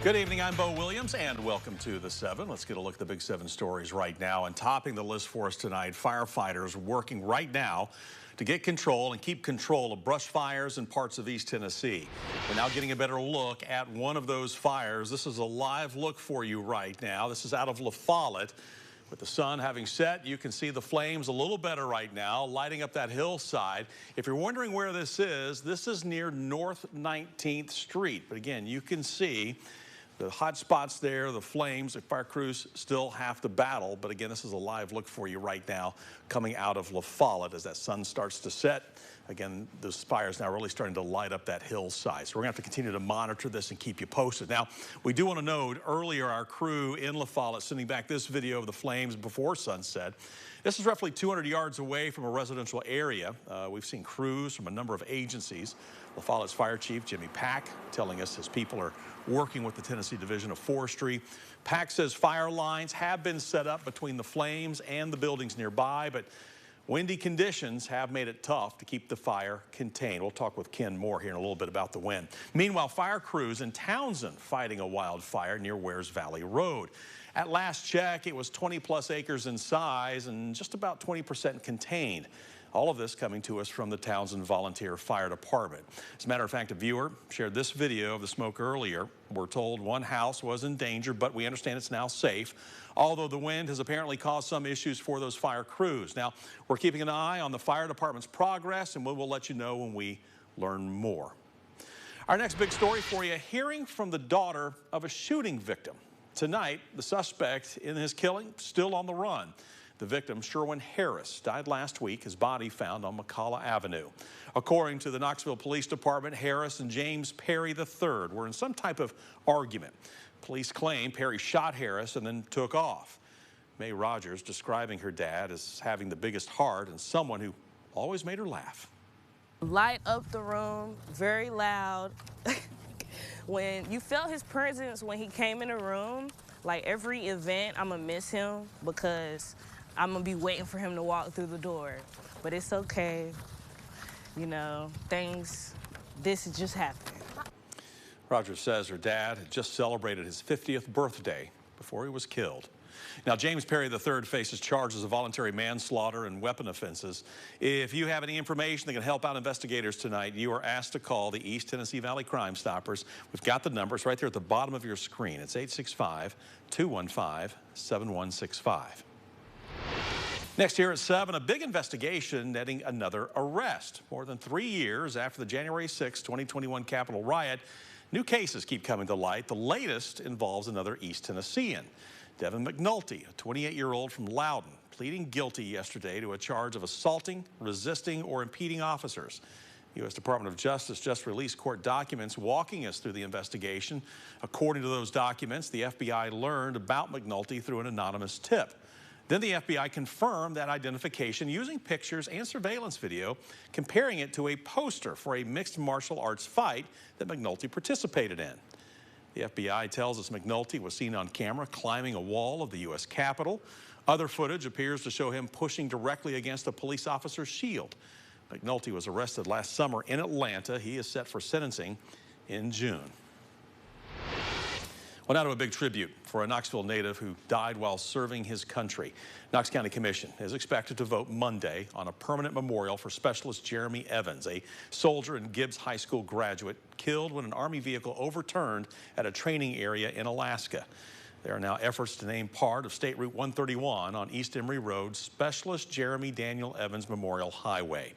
Good evening, I'm Bo Williams, and welcome to The 7. Let's get a look at the big 7 stories right now. And topping the list for us tonight, firefighters working right now to get control and keep control of brush fires in parts of East Tennessee. We're now getting a better look at one of those fires. This is a live look for you right now. This is out of LaFollette. With the sun having set, you can see the flames a little better right now, lighting up that hillside. If you're wondering where this is near North 19th Street. But again, you can see the hot spots there, the flames. The fire crews still have to battle. But again, this is a live look for you right now coming out of LaFollette as that sun starts to set. Again, this fire is now really starting to light up that hillside. So we're going to have to continue to monitor this and keep you posted. Now, we do want to note earlier our crew in LaFollette sending back this video of the flames before sunset. This is roughly 200 yards away from a residential area. We've seen crews from a number of agencies. LaFollette's Fire Chief Jimmy Pack telling us his people are working with the Tennessee Division of Forestry. Pack says fire lines have been set up between the flames and the buildings nearby, but windy conditions have made it tough to keep the fire contained. We'll talk with Ken Moore here in a little bit about the wind. Meanwhile, fire crews in Townsend fighting a wildfire near Wares Valley Road. At last check, it was 20+ acres in size and just about 20% contained. All of this coming to us from the Townsend Volunteer Fire Department. As a matter of fact, a viewer shared this video of the smoke earlier. We're told one house was in danger, but we understand it's now safe, although the wind has apparently caused some issues for those fire crews. Now, we're keeping an eye on the fire department's progress, and we will let you know when we learn more. Our next big story for you, hearing from the daughter of a shooting victim. Tonight, the suspect in his killing still on the run. The victim, Sherwin Harris, died last week. His body found on McCalla Avenue. According to the Knoxville Police Department, Harris and James Perry III were in some type of argument. Police claim Perry shot Harris and then took off. May Rogers describing her dad as having the biggest heart and someone who always made her laugh. Light up the room, very loud. When you felt his presence when he came in the room, like every event, I'm gonna miss him because I'm gonna be waiting for him to walk through the door. But it's okay, you know, this just happened. Rogers says her dad had just celebrated his 50th birthday before he was killed. Now, James Perry III faces charges of voluntary manslaughter and weapon offenses. If you have any information that can help out investigators tonight, you are asked to call the East Tennessee Valley Crime Stoppers. We've got the numbers right there at the bottom of your screen. It's 865-215-7165. Next here at 7, a big investigation netting another arrest. More than 3 years after the January 6, 2021 Capitol riot, new cases keep coming to light. The latest involves another East Tennessean. Devin McNulty, a 28-year-old from Loudon, pleading guilty yesterday to a charge of assaulting, resisting, or impeding officers. The U.S. Department of Justice just released court documents walking us through the investigation. According to those documents, the FBI learned about McNulty through an anonymous tip. Then the FBI confirmed that identification using pictures and surveillance video, comparing it to a poster for a mixed martial arts fight that McNulty participated in. The FBI tells us McNulty was seen on camera climbing a wall of the U.S. Capitol. Other footage appears to show him pushing directly against a police officer's shield. McNulty was arrested last summer in Atlanta. He is set for sentencing in June. Well, now to a big tribute for a Knoxville native who died while serving his country. Knox County Commission is expected to vote Monday on a permanent memorial for Specialist Jeremy Evans, a soldier and Gibbs High School graduate killed when an Army vehicle overturned at a training area in Alaska. There are now efforts to name part of State Route 131 on East Emory Road Specialist Jeremy Daniel Evans Memorial Highway.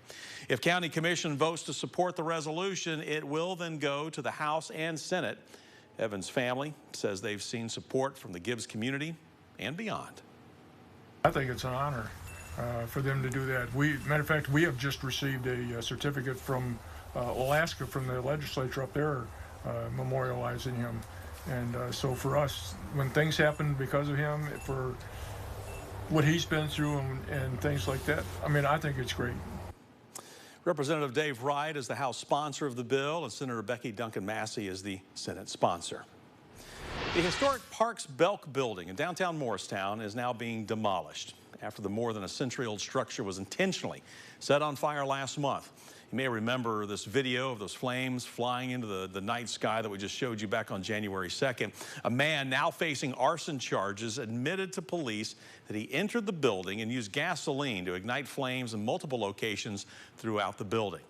If County Commission votes to support the resolution, it will then go to the House and Senate. Evans' family says they've seen support from the Gibbs community and beyond. I think it's an honor for them to do that. Matter of fact, we have just received a certificate from Alaska, from the legislature up there, memorializing him. And so for us, when things happen because of him, for what he's been through and things like that, I mean, I think it's great. Representative Dave Wright is the House sponsor of the bill, and Senator Becky Duncan Massey is the Senate sponsor. The historic Parks Belk building in downtown Morristown is now being demolished after the more than a century-old structure was intentionally set on fire last month. You may remember this video of those flames flying into the night sky that we just showed you back on January 2nd. A man now facing arson charges admitted to police that he entered the building and used gasoline to ignite flames in multiple locations throughout the building.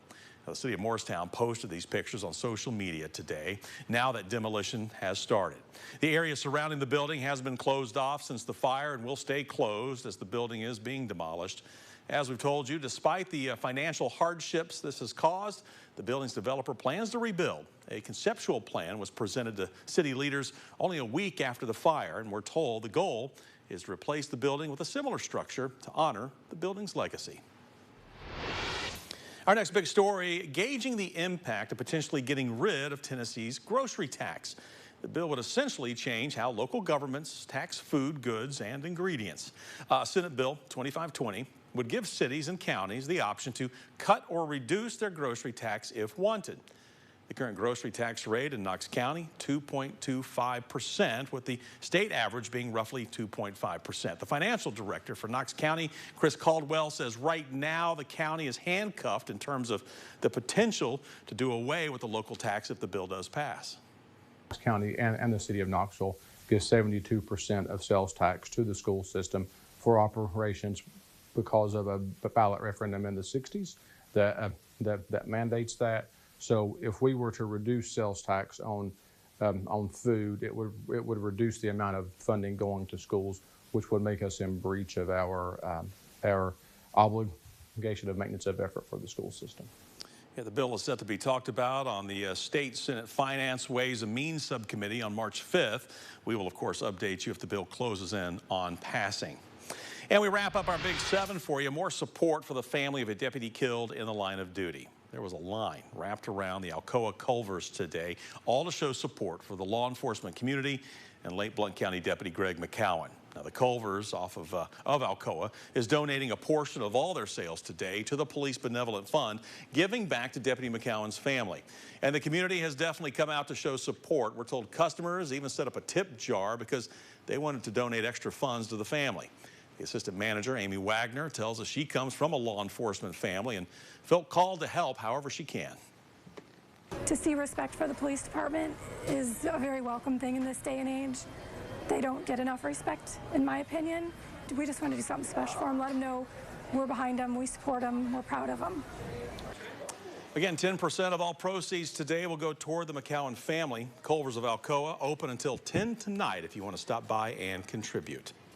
The city of Morristown posted these pictures on social media today, now that demolition has started. The area surrounding the building has been closed off since the fire and will stay closed as the building is being demolished. As we've told you, despite the financial hardships this has caused, the building's developer plans to rebuild. A conceptual plan was presented to city leaders only a week after the fire, and we're told the goal is to replace the building with a similar structure to honor the building's legacy. Our next big story, gauging the impact of potentially getting rid of Tennessee's grocery tax. The bill would essentially change how local governments tax food, goods, and ingredients. Senate Bill 2520 would give cities and counties the option to cut or reduce their grocery tax if wanted. The current grocery tax rate in Knox County, 2.25%, with the state average being roughly 2.5%. The financial director for Knox County, Chris Caldwell, says right now the county is handcuffed in terms of the potential to do away with the local tax if the bill does pass. Knox County and the city of Knoxville gives 72% of sales tax to the school system for operations because of a ballot referendum in the 60s that mandates that. So if we were to reduce sales tax on food, it would reduce the amount of funding going to schools, which would make us in breach of our obligation of maintenance of effort for the school system. Yeah, the bill is set to be talked about on the State Senate Finance, Ways and Means Subcommittee on March 5th. We will, of course, update you if the bill closes in on passing. And we wrap up our Big 7 for you. More support for the family of a deputy killed in the line of duty. There was a line wrapped around the Alcoa Culvers today, all to show support for the law enforcement community and late Blount County Deputy Greg McCowan. Now, the Culvers off of Alcoa is donating a portion of all their sales today to the Police Benevolent Fund, giving back to Deputy McCowan's family. And the community has definitely come out to show support. We're told customers even set up a tip jar because they wanted to donate extra funds to the family. The assistant manager, Amy Wagner, tells us she comes from a law enforcement family and felt called to help however she can. To see respect for the police department is a very welcome thing in this day and age. They don't get enough respect, in my opinion. We just want to do something special for them, let them know we're behind them, we support them, we're proud of them. Again, 10% of all proceeds today will go toward the McCowan family. Culvers of Alcoa open until 10 tonight if you want to stop by and contribute.